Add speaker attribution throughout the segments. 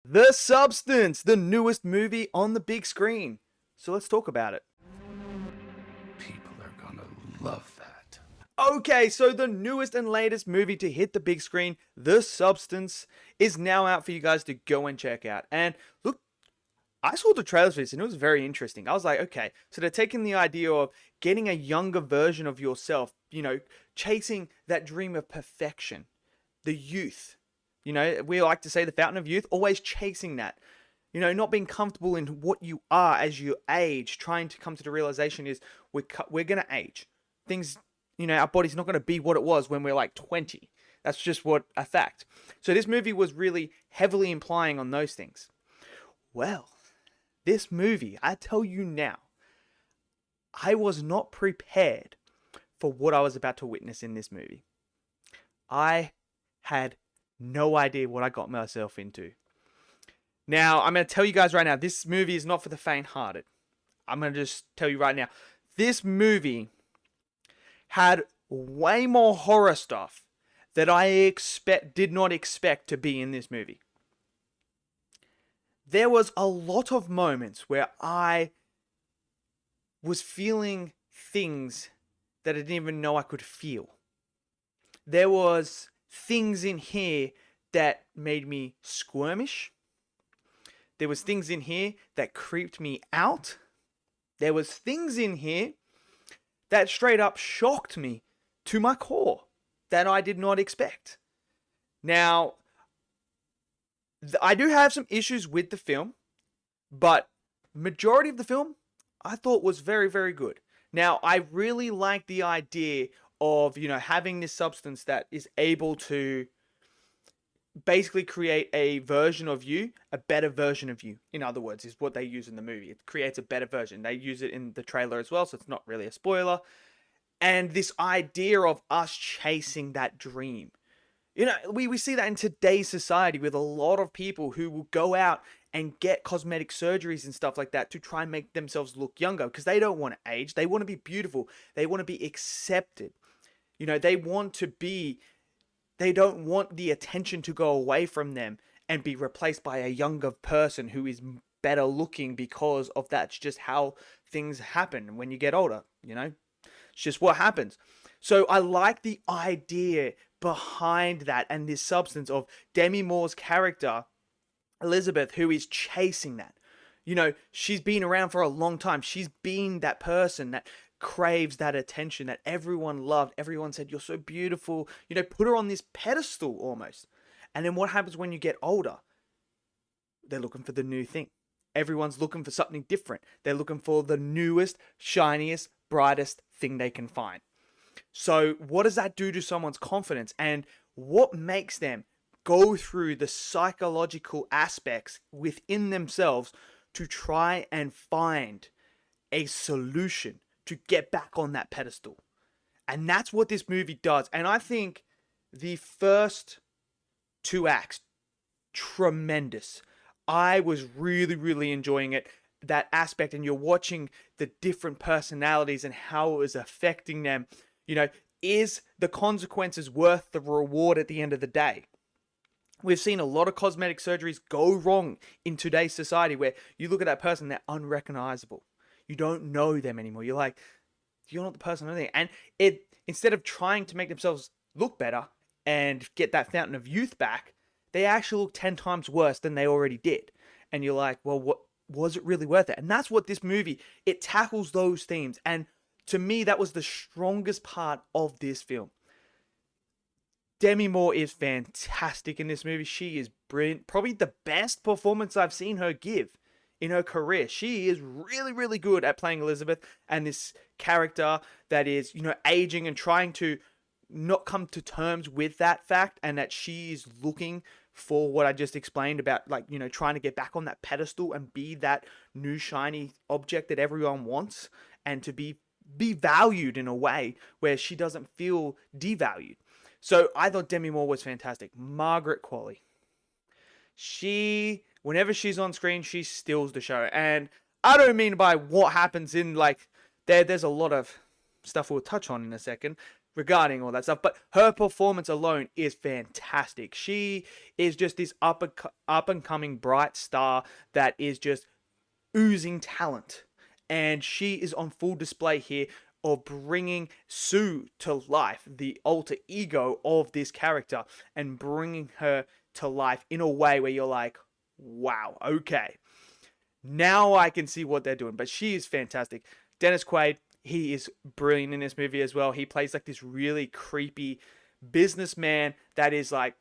Speaker 1: The Substance, the newest movie on the big screen. So let's talk about it.
Speaker 2: People are gonna love that.
Speaker 1: Okay, so the newest and latest movie to hit the big screen, The Substance, is now out for you guys to go and check out. And look, I saw the trailers for this and it was very interesting. I was like, okay, so they're taking the idea of getting a younger version of yourself, chasing that dream of perfection, the youth. We like to say the fountain of youth, always chasing that. Not being comfortable in what you are as you age, trying to come to the realization is we're going to age. Things, our body's not going to be what it was when we're like 20. That's just what a fact. So this movie was really heavily implying on those things. Well, this movie, I tell you now, I was not prepared for what I was about to witness in this movie. I had no idea what I got myself into. Now, I'm going to tell you guys right now, this movie is not for the faint-hearted. I'm going to just tell you right now, this movie had way more horror stuff that I did not expect to be in this movie. There was a lot of moments where I was feeling things that I didn't even know I could feel. There was things in here that made me squirmish. There was things in here that creeped me out. There was things in here that straight up shocked me to my core that I did not expect. Now, I do have some issues with the film, but majority of the film I thought was very, very good. Now, I really like the idea of, having this substance that is able to basically create a version of you, a better version of you, in other words, is what they use in the movie. It creates a better version. They use it in the trailer as well, so it's not really a spoiler. And this idea of us chasing that dream. We see that in today's society with a lot of people who will go out and get cosmetic surgeries and stuff like that to try and make themselves look younger because they don't want to age. They want to be beautiful. They want to be accepted. They don't want the attention to go away from them and be replaced by a younger person who is better looking because of that's just how things happen when you get older, It's just what happens. So I like the idea behind that and this substance of Demi Moore's character, Elisabeth, who is chasing that. She's been around for a long time. She's been that person that craves that attention that everyone loved. Everyone said, you're so beautiful. Put her on this pedestal almost. And then what happens when you get older? They're looking for the new thing. Everyone's looking for something different. They're looking for the newest, shiniest, brightest thing they can find. So what does that do to someone's confidence? And what makes them go through the psychological aspects within themselves to try and find a solution to get back on that pedestal? And that's what this movie does. And I think the first two acts, tremendous. I was really, really enjoying it, that aspect. And you're watching the different personalities and how it was affecting them. Is the consequences worth the reward at the end of the day? We've seen a lot of cosmetic surgeries go wrong in today's society where you look at that person, they're unrecognizable. You don't know them anymore. You're like, you're not the person I think. And instead of trying to make themselves look better and get that fountain of youth back, they actually look 10 times worse than they already did. And you're like, well, what was it really worth it? And that's what this movie, it tackles those themes. And to me, that was the strongest part of this film. Demi Moore is fantastic in this movie. She is brilliant. Probably the best performance I've seen her give in her career. She is really, really good at playing Elisabeth and this character that is, aging and trying to not come to terms with that fact, and that she is looking for what I just explained about, trying to get back on that pedestal and be that new shiny object that everyone wants, and to be valued in a way where she doesn't feel devalued. So I thought Demi Moore was fantastic. Margaret Qualley. Whenever she's on screen, she steals the show. And I don't mean by what happens in, there's a lot of stuff we'll touch on in a second. regarding all that stuff. But her performance alone is fantastic. She is just this up and coming bright star that is just oozing talent. And she is on full display here of bringing Sue to life, the alter ego of this character, and bringing her to life in a way where you're like, wow, okay. Now I can see what they're doing. But she is fantastic. Dennis Quaid, he is brilliant in this movie as well. He plays like this really creepy businessman that is like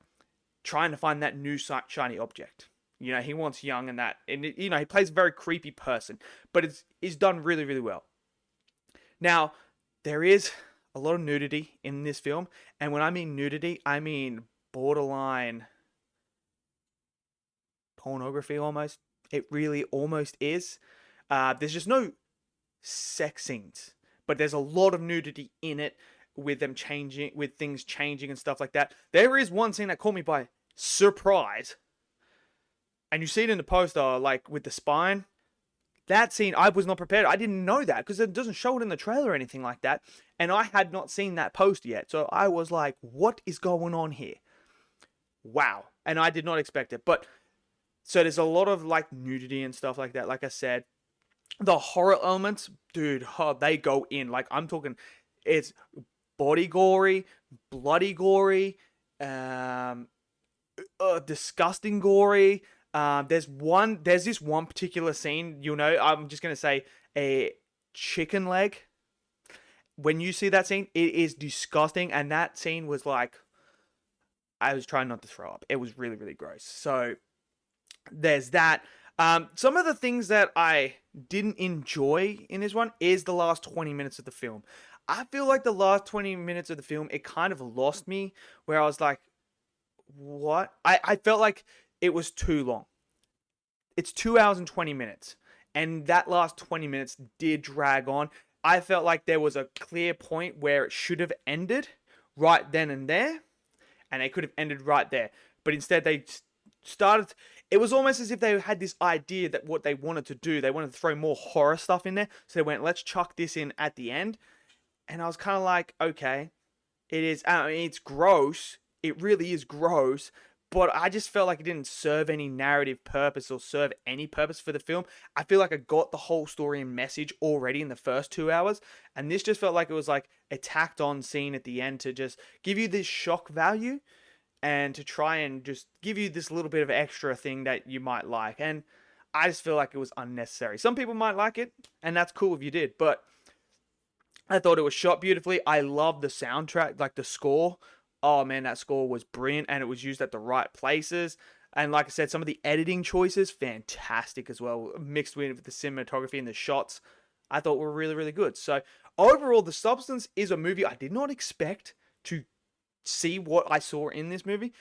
Speaker 1: trying to find that new shiny object. You know, he wants young and that. And, you know, he plays a very creepy person. But it's done really, really well. Now, there is a lot of nudity in this film. And when I mean nudity, I mean borderline pornography almost. It really almost is. There's just no sex scenes, but there's a lot of nudity in it with them changing, with things changing and stuff like that. There is one scene that caught me by surprise. And you see it in the poster, like with the spine. That scene, I was not prepared. I didn't know that because it doesn't show it in the trailer or anything like that. And I had not seen that poster yet. So I was like, what is going on here? Wow. And I did not expect it. But so there's a lot of like nudity and stuff like that. Like I said, the horror elements, dude, they go in. Like I'm talking, it's body gory, bloody gory, disgusting gory. There's this one particular scene, you know, I'm just going to say a chicken leg. When you see that scene, it is disgusting. And that scene was like, I was trying not to throw up. It was really, really gross. So there's that. Some of the things that I didn't enjoy in this one is the last 20 minutes of the film. I feel like the last 20 minutes of the film, it kind of lost me where I was like, what? I felt like it was too long. It's 2 hours and 20 minutes. And that last 20 minutes did drag on. I felt like there was a clear point where it should have ended right then and there. And it could have ended right there. But instead they started... It was almost as if they had this idea that what they wanted to do, they wanted to throw more horror stuff in there. So they went, let's chuck this in at the end. And I was kind of like, okay, it is... I mean, it's gross. It really is gross. But I just felt like it didn't serve any narrative purpose or serve any purpose for the film. I feel like I got the whole story and message already in the first 2 hours. And this just felt like it was like a tacked on scene at the end to just give you this shock value and to try and just give you this little bit of extra thing that you might like. And I just feel like it was unnecessary. Some people might like it, and that's cool if you did. But I thought it was shot beautifully. I love the soundtrack, like the score. Oh man, that score was brilliant and it was used at the right places. And like I said, some of the editing choices, fantastic as well, mixed with the cinematography and the shots, I thought were really, really good. So overall, The Substance is a movie I did not expect to see what I saw in this movie,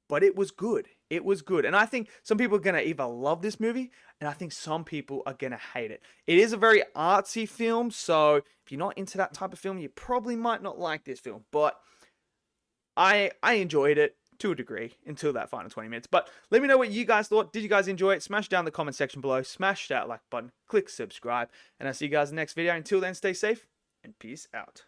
Speaker 1: but it was good. It was good. And I think some people are going to either love this movie, and I think some people are going to hate it. It is a very artsy film, so if you're not into that type of film, you probably might not like this film. But I enjoyed it to a degree until that final 20 minutes. But let me know what you guys thought. Did you guys enjoy it? Smash down the comment section below. Smash that like button. Click subscribe. And I'll see you guys in the next video. Until then, stay safe and peace out.